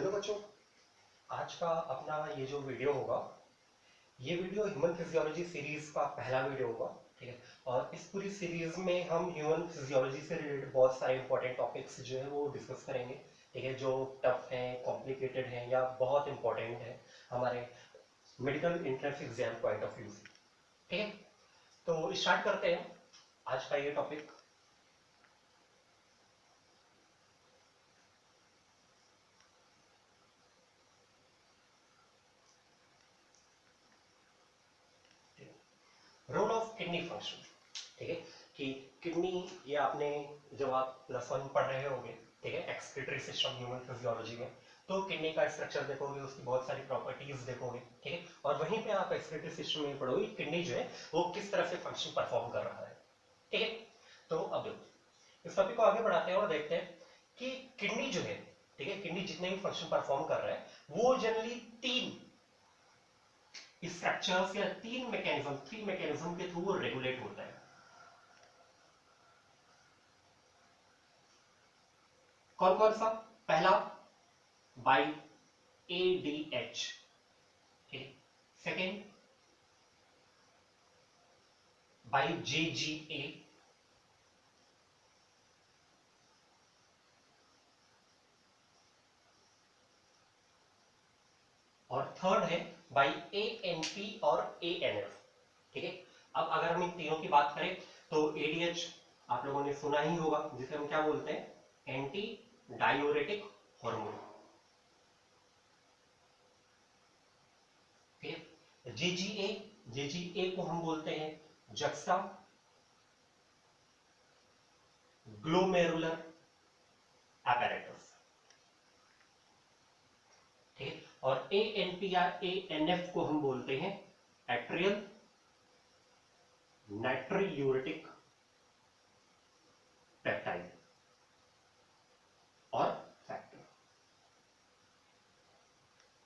Hello बच्चों, आज का अपना ये जो वीडियो होगा, ये वीडियो ह्यूमन फिजियोलॉजी सीरीज का पहला वीडियो होगा। ठीक है। और इस पूरी सीरीज में हम ह्यूमन फिजियोलॉजी से रिलेटेड बहुत सारे इंपॉर्टेंट टॉपिक्स जो है वो डिस्कस करेंगे। ठीक है, जो टफ हैं, कॉम्प्लिकेटेड हैं या बहुत इंपॉर्टेंट है हमारे medical entrance exam point of view से। ठीक है, तो स्टार्ट करते हैं आज का ये topic. Role of kidney function. ठीक है, कि किडनी, ये आपने जब आप प्लस वन पढ़ रहे होंगे, ठीक है, एक्सक्रीटरी सिस्टम ह्यूमन फिजियोलॉजी में, तो किडनी का स्ट्रक्चर देखोगे, उसकी बहुत सारी प्रॉपर्टीज देखोगे। ठीक है, और वहीं पे आप एक्सक्रीटरी सिस्टम में पढ़ोगे किडनी जो है वो किस तरह से फंक्शन परफॉर्म कर रहा है। ठीक है, तो अब देखो इस टॉपिक को आगे बढ़ाते हैं और देखते हैं कि किडनी जो है, ठीक है, किडनी जितने भी फंक्शन परफॉर्म कर रहा है वो जनरली तीन स्ट्रक्चर्स या थ्री मैकेनिज्म के थ्रू वो रेगुलेट होता है। कौन कौन सा? पहला by ADH, second by JGA, और थर्ड है बाई एएनपी और एएनएफ। ठीक है, अब अगर हम इन तीनों की बात करें तो एडीएच आप लोगों ने सुना ही होगा, जिसे हम क्या बोलते हैं? Anti diuretic hormone. ठीक है, जेजीए, जेजीए को हम बोलते हैं जक्स्टा ग्लोमेरुलर apparatus। ठीक है, और एएनपी या एएनएफ को हम बोलते हैं एट्रियल नाइट्रियूरेटिक पेप्टाइड और फैक्टर।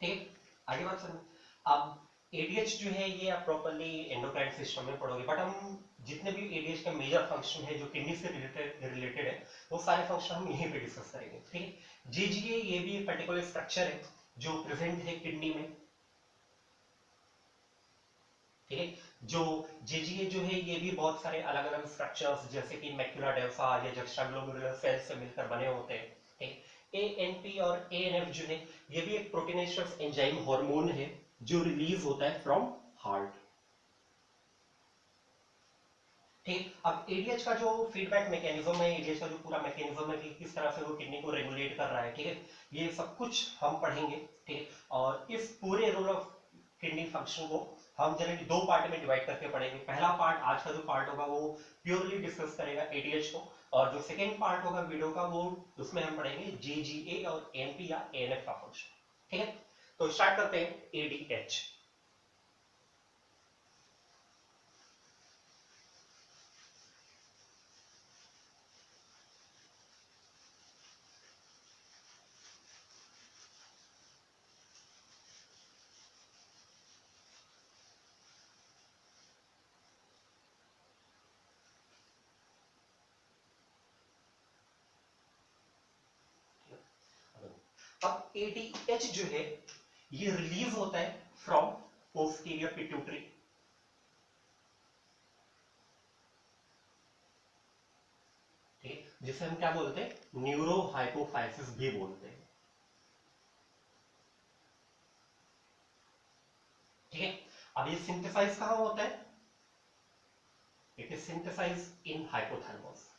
ठीक, आगे बात सुनो। अब एडीएच जो है ये आप प्रॉपर्ली एंडोक्राइन सिस्टम में पढ़ोगे, बट हम जितने भी एडीएच के मेजर फंक्शन है जो किडनी से रिलेटेड है वो सारे फंक्शन हम यहीं पे डिस्कस करेंगे। ठीक है, जेजीए ये भी एक पर्टिकुलर स्ट्रक्चर है जो प्रेजेंट है किडनी में। ठीक है, जो जेजीए जो है ये भी बहुत सारे अलग अलग स्ट्रक्चर्स जैसे कि मैक्यूला डेल्टा या जक्स्टाग्लोमेरुलर सेल्स से मिलकर बने होते हैं। ठीक, एएनपी और एएनएफ जो है ये भी एक प्रोटीनेशियस एंजाइम हार्मोन है जो रिलीज होता है फ्रॉम हार्ट। ठीक, अब एडीएच का जो फीडबैक मैकेनिज्म है, एडीएच का जो पूरा मैकेनिज्म है कि किस तरह से वो किडनी को रेगुलेट कर रहा है, ठीक है, ये सब कुछ हम पढ़ेंगे। ठीक है, और इस पूरे रोल ऑफ किडनी फंक्शन को हम जनरली दो पार्ट में डिवाइड करके पढ़ेंगे। पहला पार्ट आज का जो पार्ट होगा वो प्योरली डिस्कस करेगा एडीएच को, और जो सेकेंड पार्ट होगा वीडियो का वो उसमें हम पढ़ेंगे जेजीए और एमपी या एएनएफ का फंक्शन। ठीक है, तो स्टार्ट करते हैं एडीएच। अब एडीएच जो है ये रिलीज होता है फ्रॉम पोस्टीरियर पिट्यूटरी। ठीक, जिसे हम क्या बोलते हैं? न्यूरो हाइपोफाइसिस भी बोलते हैं। ठीक है, अब ये सिंथेसाइज कहां होता है? It is synthesise in hypothalamus.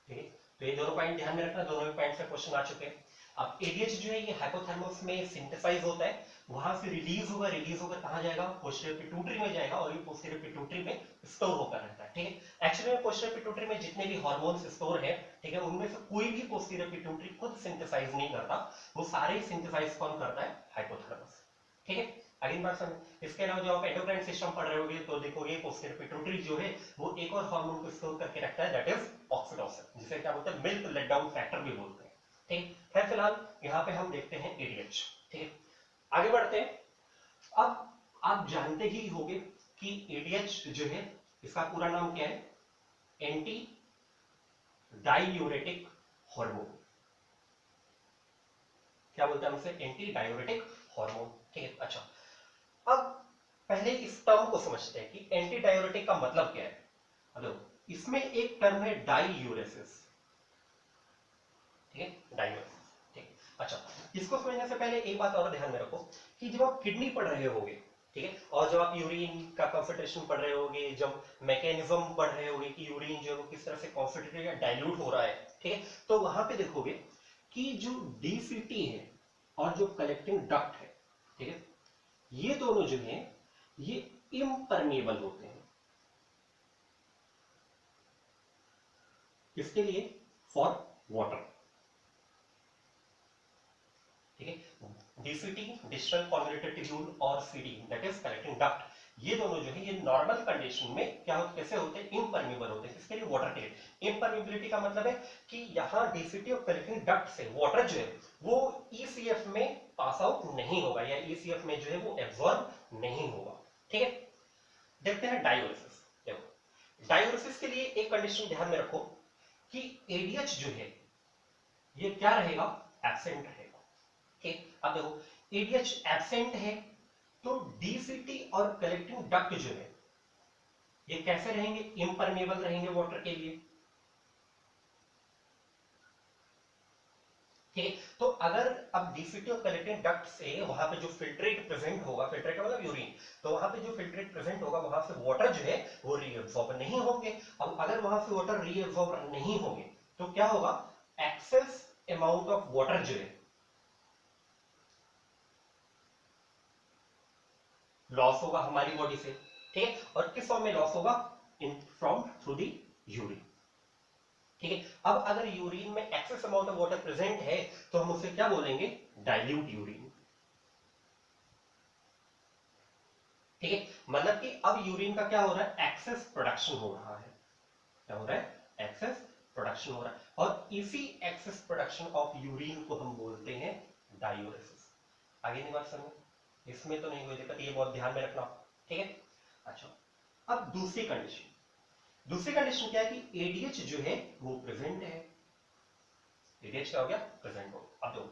ठीक है, तो ये दोनों पॉइंट ध्यान में रखना, दोनों पॉइंट से क्वेश्चन आ चुके हैं। अब एडीएच जो है ये हाइपोथैलेमस में सिंथेसाइज होता है, वहां से रिलीज होगा, रिलीज होकर कहां जाएगा? पोस्टीरियर पिट्यूटरी में जाएगा, और ये पोस्टीरियर पिट्यूटरी में स्टोर होकर रहता है। ठीक है, एक्चुअली में पोस्टीरियर पिट्यूटरी में जितने भी हार्मोन्स स्टोर है, ठीक है, उनमें से कोई भी पोस्टीरियर पिट्यूटरी खुद सिंथेसाइज नहीं करता, वो सारे सिंथेसाइज कौन करता है? हाइपोथैलेमस। ठीक है, अगली बात समझ। इसके अलावा जो आप एंडोक्राइन सिस्टम पढ़ रहे होगे तो देखोगे पोस्टीरियर पिट्यूटरी जो है वो एक और हार्मोन को स्टोर करके रखता है, दैट इज ऑक्सीटोसिन, जिसे क्या बोलते हैं? मिल्क लेट डाउन फैक्टर भी बोलते हैं। ठीक है, फिलहाल यहाँ पे हम देखते हैं एडीएच। ठीक है, आगे बढ़ते हैं। अब आप जानते ही होंगे कि एडीएच जो है इसका पूरा नाम क्या है? Anti diuretic hormone. क्या बोलते हैं हम इसे? Anti diuretic hormone. ठीक है, अच्छा अब पहले इस टर्म को समझते हैं कि एंटी डायूरेटिक का मतलब क्या है। हेलो, इसमें एक टर्म है डाईयूरेसिस। ठीक है, डायूरेसिस। ठीक, अच्छा इसको समझने से पहले एक बात और ध्यान में रखो कि जब आप किडनी पढ़ रहे होगे, ठीक है, और जब आप यूरिन का कॉन्सेंट्रेशन पढ़ रहे होगे, जब मैकेनिज्म पढ़ रहे होगे कि यूरिन जो है वो किस तरह से कॉन्सेंट्रेट या डाइल्यूट हो रहा है, ठीक है, तो वहां पे देखोगे कि जो डीसीटी है और जो कलेक्टिंग डक्ट है, ठीक है, ये दोनों जो है ये इम्परमेबल होते हैं। किसके लिए? For water. ठीक है, डीसीटी डिस्टल कॉन्वोल्यूटेड ट्यूब्यूल और CD that is collecting duct, ये दोनों जो है ये नॉर्मल कंडीशन में क्या होते, कैसे होते हैं? इम्परमेबल होते हैं। किसके लिए? वाटर के लिए। इम्परमेबिलिटी का मतलब है कि यहां डीसीटी और कलेक्टिंग डक्ट से वाटर जो है वो ईसीएफ में पास आउट नहीं होगा या ईसीएफ में जो है वो एब्जॉर्ब नहीं होगा। ठीक है, देखते हैं डायूरेसिस। देखो डायूरेसिस के लिए एक कंडीशन ध्यान में रखो कि एडीएच जो है ये क्या रहेगा? एब्सेंट रहेगा। ठीक, अब देखो एडीएच एब्सेंट है तो डीसीटी और कलेक्टिंग डक्ट जो है ये कैसे रहेंगे? इम्परमेबल रहेंगे वाटर के लिए। ठीक है, तो अगर अब डीसीटी और कलेक्टिंग डक्ट से वहां पे जो फिल्ट्रेट प्रेजेंट होगा, फिल्ट्रेट का मतलब यूरिन, तो वहां पे जो फिल्ट्रेट प्रेजेंट होगा वहां से वाटर जो है वो रीअब्सॉर्ब नहीं होंगे। अब अगर वहां से वाटर रीअब्सॉर्ब नहीं होंगे तो क्या होगा? एक्सेस अमाउंट ऑफ वाटर जो है लॉस होगा हमारी बॉडी से। ठीक है, और किस फॉर्म में लॉस होगा? In from through the urine. ठीक है, अब अगर यूरिन में excess amount of water present है तो हम उसे क्या बोलेंगे? Dilute urine. ठीक है, मतलब कि अब यूरिन का क्या हो रहा है? एक्सेस प्रोडक्शन हो रहा है। क्या हो रहा है? एक्सेस प्रोडक्शन हो रहा है, और इसी एक्सेस प्रोडक्शन ऑफ यूरिन को हम बोलते हैं डायूरेसिस। आगे नहीं बात समझ? इसमें तो नहीं कोई दिक्कत, ये बहुत ध्यान में रखना। ठीक है, अच्छा अब दूसरी कंडीशन क्या है कि एडीएच जो है वो प्रेजेंट है। एडीएच क्या हो गया? प्रेजेंट हो। अब देखो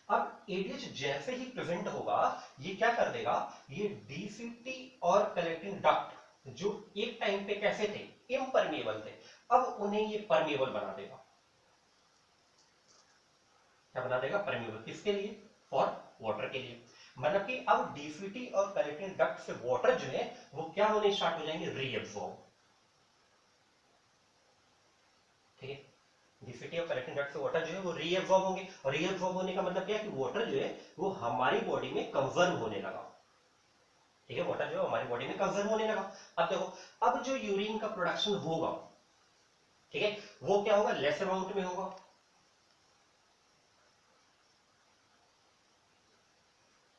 अब एडीएच जैसे ही प्रेजेंट होगा ये क्या कर देगा? ये डीसीटी और कलेक्टिंग डक्ट जो एक टाइम पे कैसे थे? इम्परमेबल थे, अब उन्हें ये परमेबल बना देगा। क्या बना देगा? परमेबल। किसके लिए? फॉर वाटर के लिए। मतलब कि अब डीसीटी और कलेक्टिंग डक्ट से वाटर जो है वो क्या होने स्टार्ट हो जाएंगे? रीअब्सॉर्ब। ठीक है, डीसीटी और कलेक्टिंग डक्ट से वाटर जो है वो रीअब्सॉर्ब होंगे, और रीअब्सॉर्ब होने का मतलब क्या है कि वाटर जो है वो हमारी बॉडी में कंजर्व होने लगा। ठीक है, वाटर जो है हमारी बॉडी में कंजर्व होने लगा। अब देखो अब जो यूरिन का प्रोडक्शन होगा, ठीक है, वो क्या होगा? लेस अमाउंट में होगा।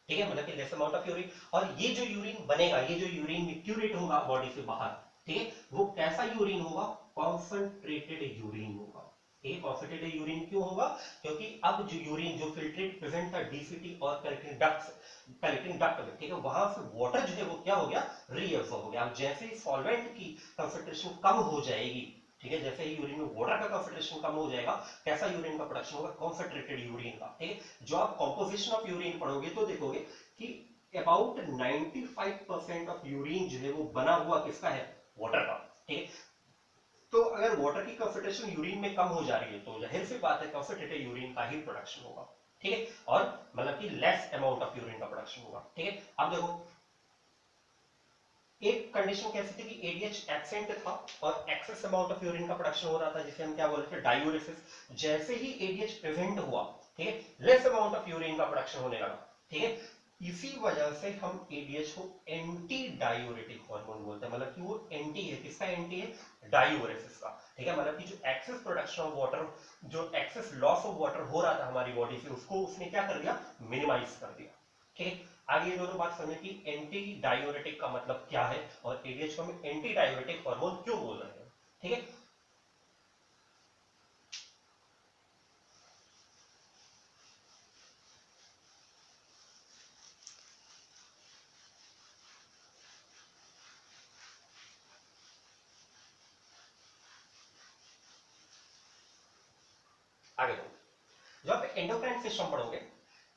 ठीक है, मतलब कि लेस अमाउंट ऑफ यूरिन, और ये जो यूरिन बनेगा, ये जो यूरिन म्यूरेट होगा बॉडी से बाहर, ठीक है, वो कैसा यूरिन होगा? कॉन्सेंट्रेटेड यूरिन होगा। ये कॉन्सेंट्रेटेड यूरिन क्यों होगा? क्योंकि अब जो यूरिन जो फिल्ट्रेट प्रेजेंट था डीसीटी और कलेक्टिंग डक्ट में, ठीक है, वहां से वाटर जो है वो क्या हो गया? रीअब्सॉर्ब हो गया। अब जैसे ही सॉल्वेंट की कंसेंट्रेशन कम हो जाएगी, ठीक है, जैसे ही यूरिन में वाटर का कंसेंट्रेशन कम हो जाएगा, कैसा यूरिन का प्रोडक्शन होगा? कॉन्सेंट्रेटेड यूरिन का। ठीक है, जो आप कॉम्पोजिशन ऑफ यूरिन पढ़ोगे तो देखोगे कि अबाउट 95% ऑफ यूरिन जो है वो बना हुआ किसका है? वाटर का। ठीक है, तो अगर वाटर की कंसेंट्रेशन यूरिन में कम हो जा रही है तो जाहिर सी बात है कंसेंट्रेटेड यूरिन का ही प्रोडक्शन होगा। ठीक है, और मतलब कि लेस अमाउंट ऑफ यूरिन का प्रोडक्शन होगा। ठीक है, अब देखो एक कंडीशन कैसी थी कि एडीएच एब्सेंट था और एक्सेस अमाउंट ऑफ यूरिन का प्रोडक्शन हो रहा था, जिसे हम क्या बोलते थे? डायूरेसिस। जैसे ही एडीएच प्रेजेंट हुआ, ठीक है, लेस अमाउंट ऑफ यूरिन का प्रोडक्शन होने लगा। ठीक है, इसी वजह से हम एडीएच को एंटी डायूरेटिक हार्मोन बोलते हैं। मतलब कि वो एंटी है, किसका एंटी है? डायूरेसिस का। ठीक है, मतलब कि जो एक्सेस प्रोडक्शन ऑफ वाटर, जो एक्सेस लॉस ऑफ वाटर हो रहा था हमारी बॉडी से, उसको उसने क्या कर दिया? मिनिमाइज कर दिया। ठीक है, आगे ये दोनों बात समझे कि एंटी डायूरेटिक का मतलब क्या है और एडीएच को हम एंटी डायूरेटिक हार्मोन क्यों बोल रहे हैं। ठीक है, जब एंडोक्राइन सिस्टम पढ़ोगे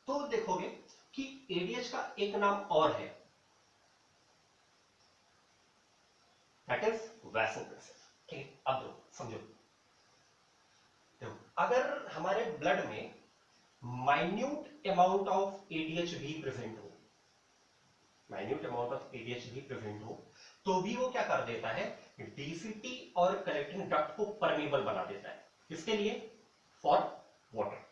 तो देखोगे कि एडीएच का एक नाम और है, दैट इज वैसोप्रेसिव। ठीक है, अब दो समझो, देखो अगर हमारे ब्लड में माइन्यूट अमाउंट ऑफ एडीएच भी प्रेजेंट हो, माइन्यूट अमाउंट ऑफ एडीएच भी प्रेजेंट हो, तो भी वो क्या कर देता है, डीसीटी और कलेक्टिंग डक्ट को परमेबल बना देता है। किसके लिए? For water.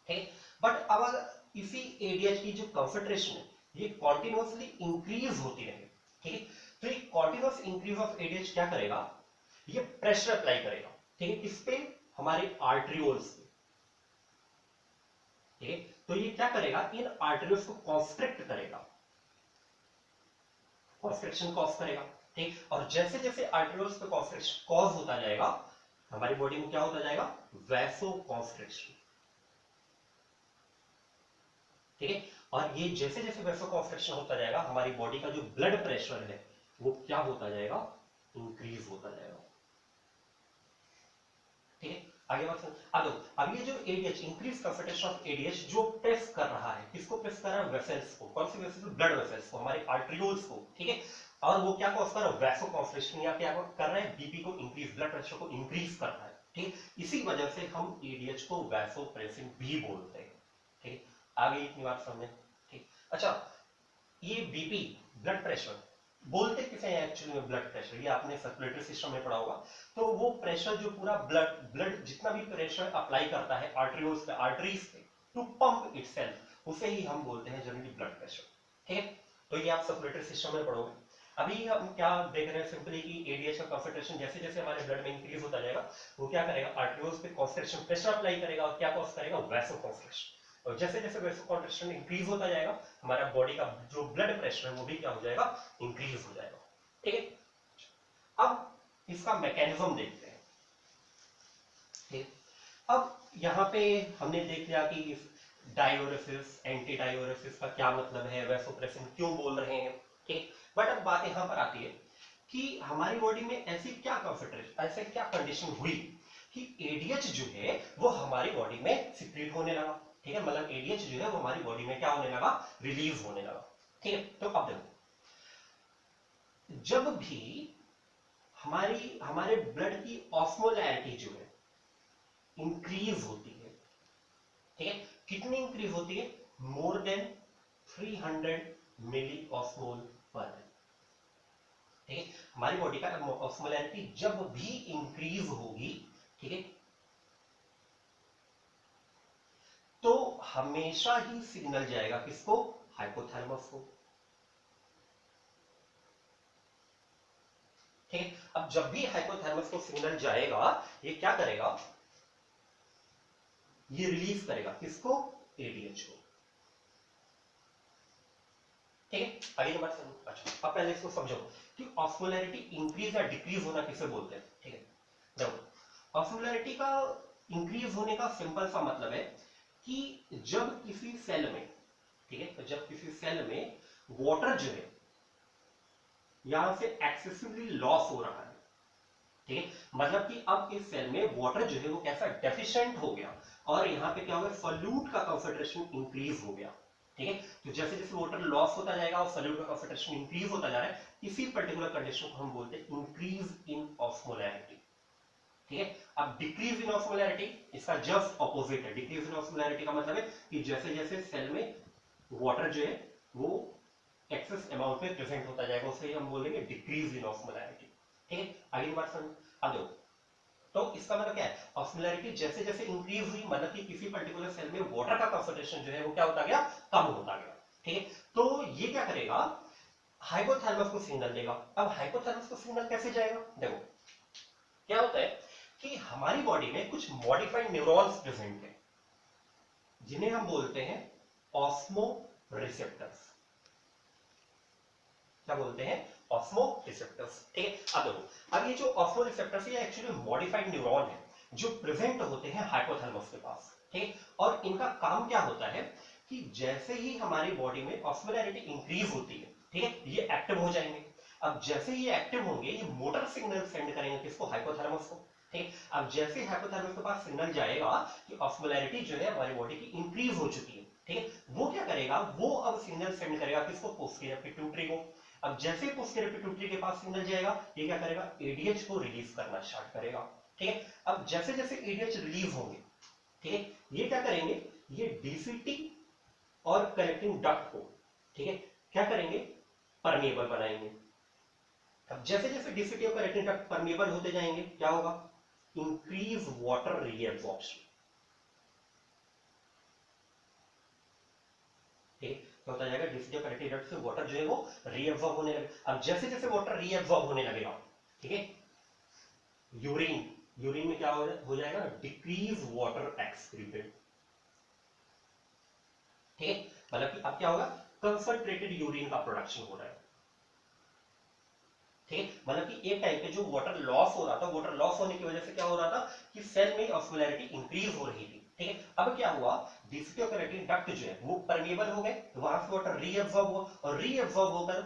ठीक, बट अब अगर इसी एडीएच की जो कंसंट्रेशन है ये कॉन्टिन्यूसली इंक्रीज होती रहे, ठीक है, तो ये कॉन्टिन्यूस इंक्रीज ऑफ एडीएच क्या करेगा, ये प्रेशर अप्लाई करेगा। ठीक है, किस पे? हमारे आर्टरियोल्स पे। ठीक है, तो ये क्या करेगा, इन आर्टरियोल्स को कॉन्स्ट्रिक्ट करेगा, कॉन्स्ट्रिक्शन कॉज करेगा। ठीक, और जैसे जैसे आर्टरियोल्स पे कॉन्स्ट्रिक्शन कॉज होता जाएगा हमारी बॉडी में क्या होता जाएगा, वैसो कॉन्स्ट्रिक्शन। ठीक है, और ये जैसे जैसे वैसो कॉन्स्ट्रिक्शन होता जाएगा हमारी बॉडी का जो ब्लड प्रेशर है वो क्या होता जाएगा, इंक्रीज होता जाएगा। ठीक है, आगे बात सुन। अब ये जो ADH, increase concentration of ADH जो प्रेस कर रहा है, किसको प्रेस कर रहा है, वेसल्स को। कौन सी वेसल्स? ब्लड वेसल्स को, हमारे आर्टरियोल्स को। ठीक है, और वो क्या कॉज कर रहा है, वैसो कॉन्स्ट्रिक्शन, या क्या कर रहा है, बीपी को इंक्रीज, ब्लड प्रेशर को इंक्रीज कर रहा है। ठीक, इसी वजह से हम एडीएच को वैसोप्रेसिव भी बोलते हैं। ठीक, आगे इतनी बात समझे। ठीक, अच्छा, ये बीपी, ब्लड प्रेशर बोलते किसे हैं एक्चुअली में, ब्लड प्रेशर, ये आपने सर्कुलेटरी सिस्टम में पढ़ा होगा। तो वो प्रेशर जो पूरा ब्लड जितना भी प्रेशर अप्लाई करता है आर्टरियोल्स पे, आर्टरीज पे, टू पंप इटसेल्फ, उसे ही हम बोलते हैं जनरली ब्लड प्रेशर। ठीक है, तो ये आप सर्कुलेटरी सिस्टम में पढ़ोगे। अभी हम क्या देख रहे हैं सिंपली कि एडीएच का कंसंट्रेशन जैसे जैसे हमारे ब्लड में इंक्रीज होता जाएगा वो क्या करेगा, आर्टरियोल्स पे कॉन्स्ट्रिक्शन प्रेशर अप्लाई करेगा और क्या कॉज करेगा, वैसो कॉन्स्ट्रिक्शन। और जैसे जैसे वैसो कॉन्ट्रेक्शन इंक्रीज होता जाएगा हमारा बॉडी का जो ब्लड प्रेशर है वो भी क्या हो जाएगा, इंक्रीज हो जाएगा। ठीक है, अब इसका मैकेनिज्म देखते हैं। ठीक, अब यहां पे हमने देख लिया कि डायोरेसिस, एंटी डायोरेसिस का क्या मतलब है, वैसोप्रेसिन क्यों बोल रहे हैं। ठीक, बट अब बात यहां पर आती है कि हमारी बॉडी में ऐसी क्या कंसंट्रेशन, ऐसे क्या कंडीशन हुई कि एडीएच जो है वो हमारी बॉडी में सिक्रीट होने लगा। ठीक है, मतलब एडीएच जो है वो हमारी बॉडी में क्या होने लगा, रिलीज होने लगा। ठीक है, तो अब देखो, जब भी हमारे ब्लड की ऑस्मोलैरिटी जो है इंक्रीज होती है, ठीक है, कितनी इंक्रीज होती है, मोर देन 300 मिली ऑस्मोल पर। ठीक है, हमारी बॉडी का ऑस्मोलैरिटी जब भी इंक्रीज होगी, ठीक है, तो हमेशा ही सिग्नल जाएगा किसको, हाइपोथैलेमस को। ठीक है, अब जब भी हाइपोथैलेमस को सिग्नल जाएगा ये क्या करेगा, ये रिलीज करेगा किसको, एडीएच को। ठीक है, आगे की बात समझो। अच्छा, अब पहले इसको समझो कि ऑस्मोलैरिटी इंक्रीज या डिक्रीज होना किसे बोलते हैं। ठीक है, देखो ऑस्मोलैरिटी का इंक्रीज होने का सिंपल सा मतलब है कि जब किसी सेल में, ठीक है, तो जब किसी सेल में वाटर जो है यहां से एक्सेसिवली लॉस हो रहा है, ठीक है, मतलब कि अब इस सेल में वाटर जो है वो कैसा डेफिशिएंट हो गया और यहां पे क्या हो गया, सोल्यूट का कंसंट्रेशन इंक्रीज हो गया। ठीक है, तो जैसे जैसे वाटर लॉस होता जाएगा और सोल्यूट का कंसंट्रेशन इंक्रीज होता जा रहा है, इसी पर्टिकुलर कंडीशन को हम बोलते हैं इंक्रीज इन ऑस्मोलैरिटी। ठीक है, अब डिक्रीज इन ऑस्मोलैरिटी इसका जस्ट ऑपोजिट है। डिक्रीज इन ऑस्मोलैरिटी का मतलब है कि जैसे जैसे सेल में वाटर जो है वो एक्सेस अमाउंट में प्रेजेंट होता जाएगा उसे हम बोलेंगे डिक्रीज इन ऑस्मोलैरिटी। ठीक है, आगे की बात समझ। अब देखो, तो इसका मतलब क्या है, ऑस्मोलैरिटी जैसे जैसे इंक्रीज हुई मतलब कि किसी पर्टिकुलर सेल में वाटर का कंसंट्रेशन जो है वो क्या होता गया, कम होता गया। ठीक है, तो ये क्या करेगा, हाइपोथैलेमस को सिग्नल देगा। अब हाइपोथैलेमस को सिग्नल कैसे जाएगा, देखो क्या होता है कि हमारी बॉडी में कुछ मॉडिफाइड न्यूरॉन्स प्रेजेंट है जिन्हें हम बोलते हैं ऑस्मो रिसेप्टर्स। क्या बोलते हैं, ऑस्मो रिसेप्टर्स। ठीक है, अब देखो, अब ये जो ऑस्मो रिसेप्टर्स ये एक्चुअली मॉडिफाइड न्यूरॉन है जो प्रेजेंट होते हैं हाइपोथैलेमस के पास। ठीक, और इनका काम क्या होता है कि जैसे ही हमारी बॉडी में ऑस्मोलैरिटी इंक्रीज होती है, ठीक है, ये एक्टिव हो जाएंगे। अब जैसे ये एक्टिव होंगे ये मोटर सिग्नल सेंड करेंगे किसको, हाइपोथैलेमस को। ठीक है। अब जैसे हाइपोथैलेमस के पास सिग्नल जाएगा कि ऑस्मोलैरिटी जो है हमारी बॉडी की इंक्रीज हो चुकी है, ठीक है, वो क्या करेगा, वो अब सिग्नल सेंड करेगा किसको, पोस्टीरियर पिट्यूटरी को। अब जैसे पोस्टीरियर पिट्यूटरी के पास सिग्नल जाएगा, ये क्या करेगा, एडीएच को रिलीज करना स्टार्ट करेगा, ठीक है। अब जैसे जैसे एडीएच रिलीज होंगे, ठीक है, ये क्या करेंगे, ये डीसीटी और कलेक्टिंग डक्ट को, ठीक है, क्या करेंगे, परमेबल बनाएंगे। अब जैसे जैसे डीसीटी और कलेक्टिंग डक्ट परमेबल होते जाएंगे, क्या होगा, इंक्रीज वाटर रीअब्जॉर्प्शन, ठीक है, तो होता जाएगा डीसीटी और कलेक्टिंग डक्ट से वाटर जो है वो रीअब्जॉर्ब होने लगे। अब जैसे जैसे वाटर रीअब्जॉर्ब होने लगेगा, ठीक है, यूरिन यूरिन में क्या हो जाएगा, डिक्रीज वाटर एक्सक्रीटेड, ठीक है, मतलब कि अब क्या होगा, कंसंट्रेटेड यूरिन का प्रोडक्शन हो रहा है, ठीक है, मतलब कि एक टाइम पे जो वाटर लॉस हो रहा था, वाटर लॉस होने की वजह से क्या हो रहा था कि सेल में ऑस्मोलैरिटी इंक्रीज हो रही थी, ठीक है। अब क्या हुआ, डीसीटी और कलेक्टिंग डक्ट जो है वो परमेबल हो गए, तो वहां से वाटर रीअब्सॉर्ब हुआ, और रीअब्सॉर्ब होकर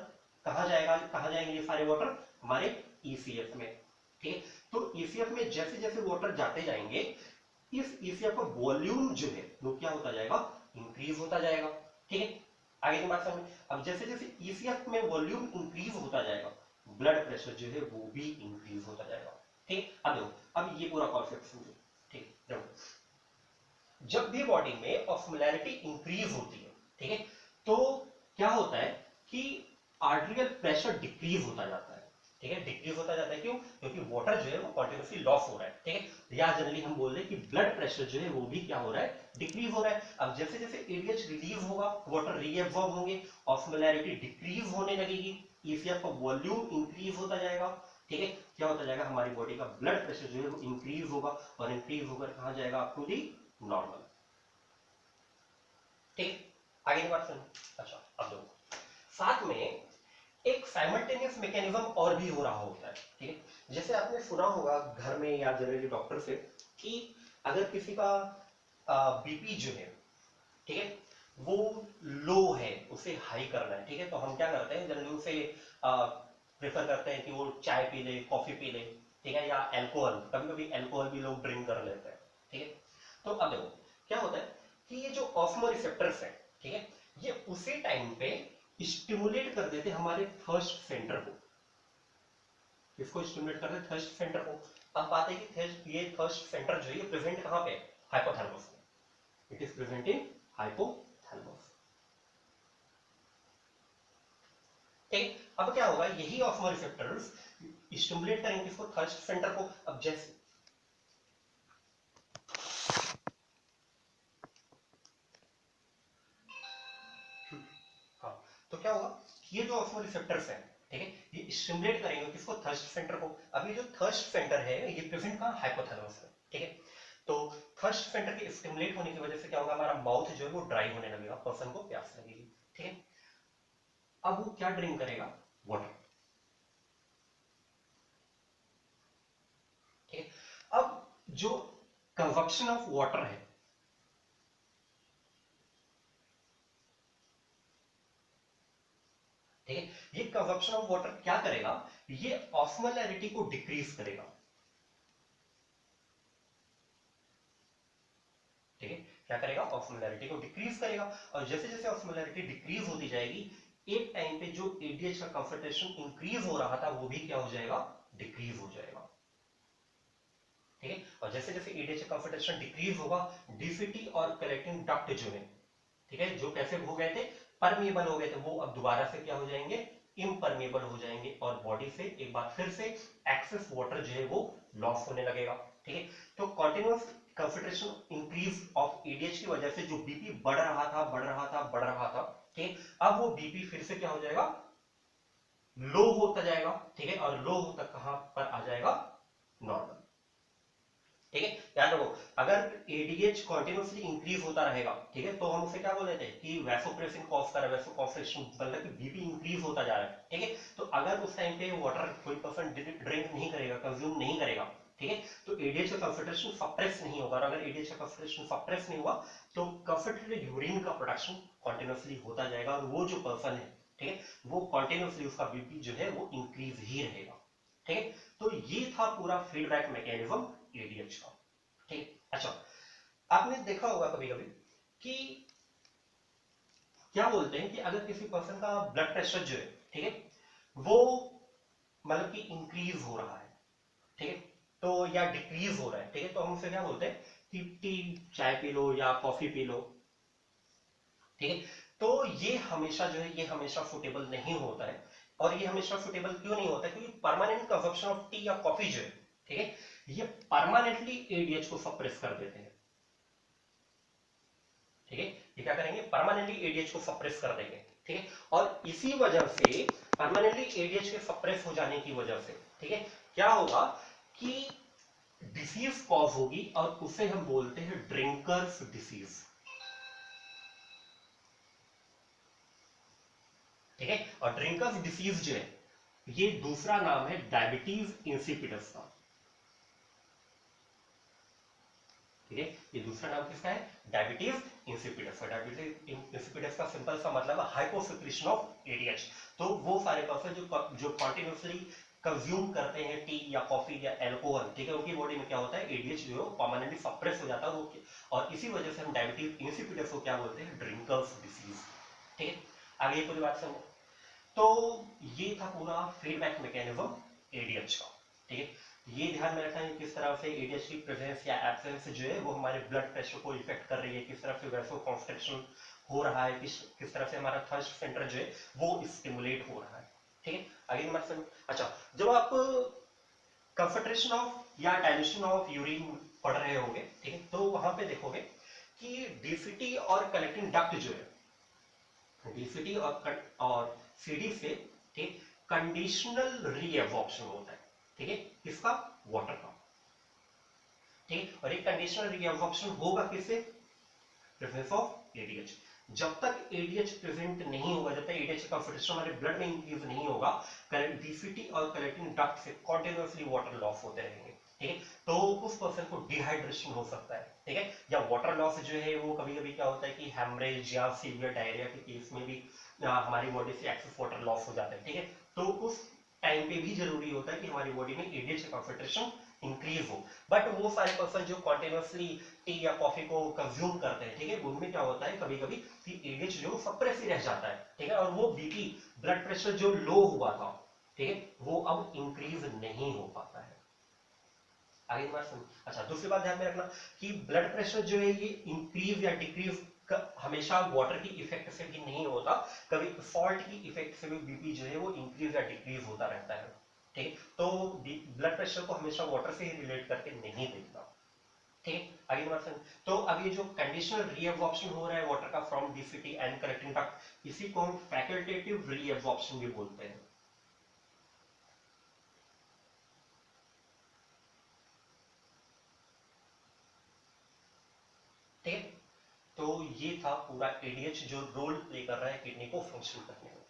कहां जाएगा, कहां जाएंगे ये सारे वाटर, हमारे ईसीएफ में, ठीक है। तो ईसीएफ में जैसे जैसे वाटर जाते जाएंगे, इस ईसीएफ का वॉल्यूम जो है वो क्या होता जाएगा, इंक्रीज होता जाएगा, ठीक है। आगे की बात समझ, अब जैसे जैसे ईसीएफ में वॉल्यूम इंक्रीज होता जाएगा, ब्लड प्रेशर जो है वो भी इंक्रीज होता जाएगा, ठीक। अब देखो, अब ये पूरा कॉन्सेप्ट समझो, ठीक, देखो, जब भी बॉडी में ऑस्मोलैरिटी इंक्रीज होती है, ठीक है, तो क्या होता है कि आर्टेरियल प्रेशर डिक्रीज होता जाता है, ठीक है, डिक्रीज होता जाता है, क्यों, क्योंकि वाटर जो है वो कॉन्टिन्यूसली लॉस हो रहा है, ठीक है, या जनरली हम बोल रहे हैं कि ब्लड प्रेशर जो है वो भी क्या हो रहा है, डिक्रीज हो रहा है। अब जैसे जैसे एडीएच रिलीज होगा, वाटर रीअब्सॉर्ब होंगे, ऑस्मोलैरिटी डिक्रीज होने लगेगी, ईसीएफ का वॉल्यूम इंक्रीज होता जाएगा, ठीक है, क्या होता जाएगा, हमारी बॉडी का ब्लड प्रेशर जो है वो इंक्रीज होगा, और इंक्रीज होकर कहां जाएगा, अप टू दी नॉर्मल, ठीक। आगे की बात सुनो, अच्छा अब देखो, साथ में एक साइमल्टेनियस मैकेनिज्म और भी हो रहा होता है, ठीक है, जैसे आपने सुना होगा घर में या जनरली डॉक्टर से कि अगर किसी का बीपी जो है, ठीक है, वो लो है, उसे हाई करना है, ठीक है, तो हम क्या करते हैं, जनरली उसे प्रेफर करते हैं कि वो चाय पी ले, कॉफी पी ले, ठीक है, या अल्कोहल, कभी कभी अल्कोहल भी लोग ड्रिंक कर लेते हैं, ठीक है। तो अब देखो क्या होता है कि ये जो ऑस्मो रिसेप्टर्स है, ठीक है, ये उसी टाइम पे स्टिमुलेट कर देते हमारे थर्स्ट सेंटर को, इसको स्टिमुलेट कर देते थर्स्ट सेंटर को। अब बात है कि ये थर्स्ट सेंटर जो है ये प्रेजेंट कहां पे, हाइपोथैलेमस में, it is present in hypothalamus, ठीक। अब क्या होगा, यही ऑस्मो रिसेप्टर्स स्टिमुलेट करेंगे इसको, थर्स्ट सेंटर को। अब जैसे हाँ, तो क्या होगा, ये जो ऑस्मो रिसेप्टर्स हैं, ठीक है, ये स्टिमुलेट करेंगे किसको, थर्स्ट सेंटर को। अब ये जो थर्स्ट सेंटर है ये प्रेजेंट कहां, हाइपोथैलेमस में, ठीक है। तो थर्स्ट सेंटर के स्टिमुलेट होने की वजह से क्या होगा, हमारा माउथ जो है वो ड्राई होने लगेगा, पर्सन को प्यास लगेगी, ठीक है। अब वो क्या ड्रिंक करेगा, वाटर, ठीक है। अब जो कंजप्शन ऑफ वाटर है, ठीक है, ये कंजप्शन ऑफ वाटर क्या करेगा, ये ऑस्मोलैरिटी को डिक्रीज करेगा, ठीक है, क्या करेगा, ऑस्मोलैरिटी को डिक्रीज करेगा। और जैसे जैसे ऑस्मोलैरिटी डिक्रीज होती जाएगी, एक टाइम पे जो एडीएच का कंसंट्रेशन इंक्रीज हो रहा था वो भी क्या हो जाएगा, डिक्रीज हो जाएगा, ठीक है। और जैसे जैसे एडीएच का कंसंट्रेशन डिक्रीज होगा, डीसीटी और कलेक्टिंग डक्ट जो है, ठीक है, जो कैसे हो गए थे, परमिएबल हो गए थे, वो अब दोबारा से क्या हो जाएंगे, इम्परमिएबल हो जाएंगे, और बॉडी से एक बार फिर से एक्सेस वाटर जो है वो लॉस होने लगेगा, ठीक है। तो continuous concentration increase of ADH की वजह से जो बीपी बढ़ रहा था, बढ़ रहा था, बढ़ रहा था, ठीक है, अब वो बीपी फिर से क्या हो जाएगा, लो होता जाएगा, ठीक है, और लो होता कहां पर आ जाएगा, नॉर्मल, ठीक है। याद रखो, अगर एडीएच कंटिन्यूअसली इंक्रीज होता रहेगा, ठीक है, तो हम उसे क्या बोले थे कि वैसोप्रेसिन कॉज कर रहा है, वैसोकॉन्स्ट्रिक्शन, मतलब कि बीपी इंक्रीज होता जा रहा है, ठीक है। तो अगर उस टाइम पे वाटर कोई पर्सन ड्रिंक नहीं करेगा, कंज्यूम नहीं करेगा, ठीक है, तो एडीएच का कंसंट्रेशन सप्रेस नहीं होगा, और अगर एडीएच का कंसंट्रेशन सप्रेस नहीं हुआ तो कंसंट्रेटेड यूरिन का प्रोडक्शन कंटिन्यूअसली होता जाएगा, और वो जो पर्सन है, ठीक है, वो कंटिन्यूअसली उसका बीपी जो है वो इंक्रीज ही रहेगा, ठीक है, तो ये था पूरा फीडबैक मैकेनिज्म एडीएच का। ठीक है, अच्छा आपने देखा होगा कभी कभी कि क्या बोलते हैं कि अगर किसी पर्सन का ब्लड प्रेशर जो है, ठीक है, वो मतलब कि इंक्रीज हो रहा है, ठीक है, तो या डिक्रीज हो रहा है, ठीक है, तो हम उसे क्या बोलते हैं कि टी चाय पी लो या कॉफी पी लो, ठीक है, तो ये हमेशा जो है ये हमेशा सुटेबल नहीं होता है। और ये हमेशा सुटेबल क्यों नहीं होता है? क्योंकि परमानेंट कंजप्शन ऑफ टी या कॉफी जो है, ठीक है, ये परमानेंटली एडीएच को सप्रेस कर देते हैं। ठीक है, ये क्या करेंगे? परमानेंटली एडीएच को सप्रेस कर देंगे। ठीक है, और इसी वजह से परमानेंटली एडीएच के सप्रेस हो जाने की वजह से, ठीक है, क्या होगा कि डिसीज कॉज होगी और उसे हम बोलते हैं ड्रिंकर्स डिसीज। ठीक है, और ड्रिंकर्स डिसीज जो है ये दूसरा नाम है डायबिटीज इंसिपिडस का। ठीक है, ये दूसरा नाम किसका है? डायबिटीज इंसिपिडस का। डायबिटीज इंसिपिडस का सिंपल सा मतलब है हाइपोसिक्रेशन ऑफ एडीएच। तो वो सारे पर्सन जो कॉन्टिन्यूसली कंज्यूम करते हैं टी या कॉफी या अल्कोहल, ठीक है, उनकी बॉडी में क्या होता है? एडीएच जो है परमानेंटली सप्रेस हो जाता है वो, और इसी वजह से हम डायबिटीज इंसिपिडस को क्या बोलते हैं? Drinkers disease. ठीक है, आगे ये पूरी बात समझो। तो ये था पूरा फीडबैक मैकेनिज्म एडीएच का। ठीक है, ये ध्यान में रखना है किस तरह से एडीएच की प्रेजेंस या एब्सेंस जो है वो हमारे ब्लड प्रेशर को इफेक्ट कर रही है, किस तरह से वैसो कॉन्स्ट्रिक्शन हो रहा है, किस तरह से हमारा थर्स्ट सेंटर जो है वो स्टिमुलेट हो रहा है। ठीक है, आगे नंबर सेवन। अच्छा, जब आप कंसंट्रेशन ऑफ या डाइल्यूशन ऑफ यूरिन पढ़ रहे होंगे, ठीक है, तो वहां पे देखोगे कि डीसीटी और कलेक्टिंग डक्ट जो है, डीसीटी और सीडी से, ठीक, कंडीशनल रीएब्जॉर्प्शन होता है। ठीक है, किसका? वाटर का। ठीक, और एक कंडीशनल रीएब्जॉर्प्शन होगा किससे? Presence of ADH. जब तक एडीएच प्रेजेंट नहीं होगा, जब तक एडीएच का कंसंट्रेशन हमारे ब्लड में इंक्रीज नहीं होगा, डीसीटी और कलेक्टिंग डक्ट से कॉन्टिन्यूअसली वाटर लॉस होते रहेंगे। ठीक है, तो उस पर्सन को डिहाइड्रेशन हो सकता है। ठीक है, या वाटर लॉस जो है वो कभी कभी क्या होता है कि हेमरेज या सीवियर डायरिया के केस में भी हमारी बॉडी से एक्सेस वाटर लॉस हो जाता है। ठीक है, तो उस टाइम पे भी जरूरी होता है कि हमारी बॉडी में एडीएच का कंसंट्रेशन इंक्रीज हो। बट वो सारे पर्सन जो कॉन्टिन्यूअसली टी या कॉफी को कंज्यूम करते हैं, ठीक है, उनमें क्या होता है कभी कभी कि एडीएच जो सप्रेस ही रह जाता है। ठीक है, और वो बीपी ब्लड प्रेशर जो लो हुआ था, ठीक है, वो अब इंक्रीज नहीं हो पाता है। आगे बात सुन। अच्छा, दूसरी बात ध्यान में रखना कि ब्लड प्रेशर जो है ये इंक्रीज या डिक्रीज हमेशा वाटर की इफेक्ट से भी नहीं होता, कभी सॉल्ट की इफेक्ट से भी बीपी जो है वो इंक्रीज या डिक्रीज होता रहता है। ठीक है, तो ब्लड प्रेशर को हमेशा वाटर से ही रिलेट करके नहीं देखना। ठीक है, आगे बात सुन। तो अब ये जो कंडीशनल रीअब्जॉर्प्शन हो रहा है वाटर का from DCT and collecting duct, इसी को हम फैकल्टेटिव रीअब्जॉर्प्शन भी बोलते हैं। ठीक है, तो ये था पूरा एडीएच जो रोल प्ले कर रहा है किडनी को फंक्शन करने में।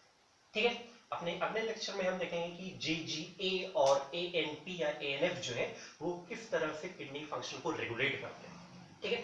ठीक है, अपने अगले लेक्चर में हम देखेंगे कि जेजीए और एएनपी या एएनएफ जो है वो किस तरह से किडनी फंक्शन को रेगुलेट करते हैं। ठीक है।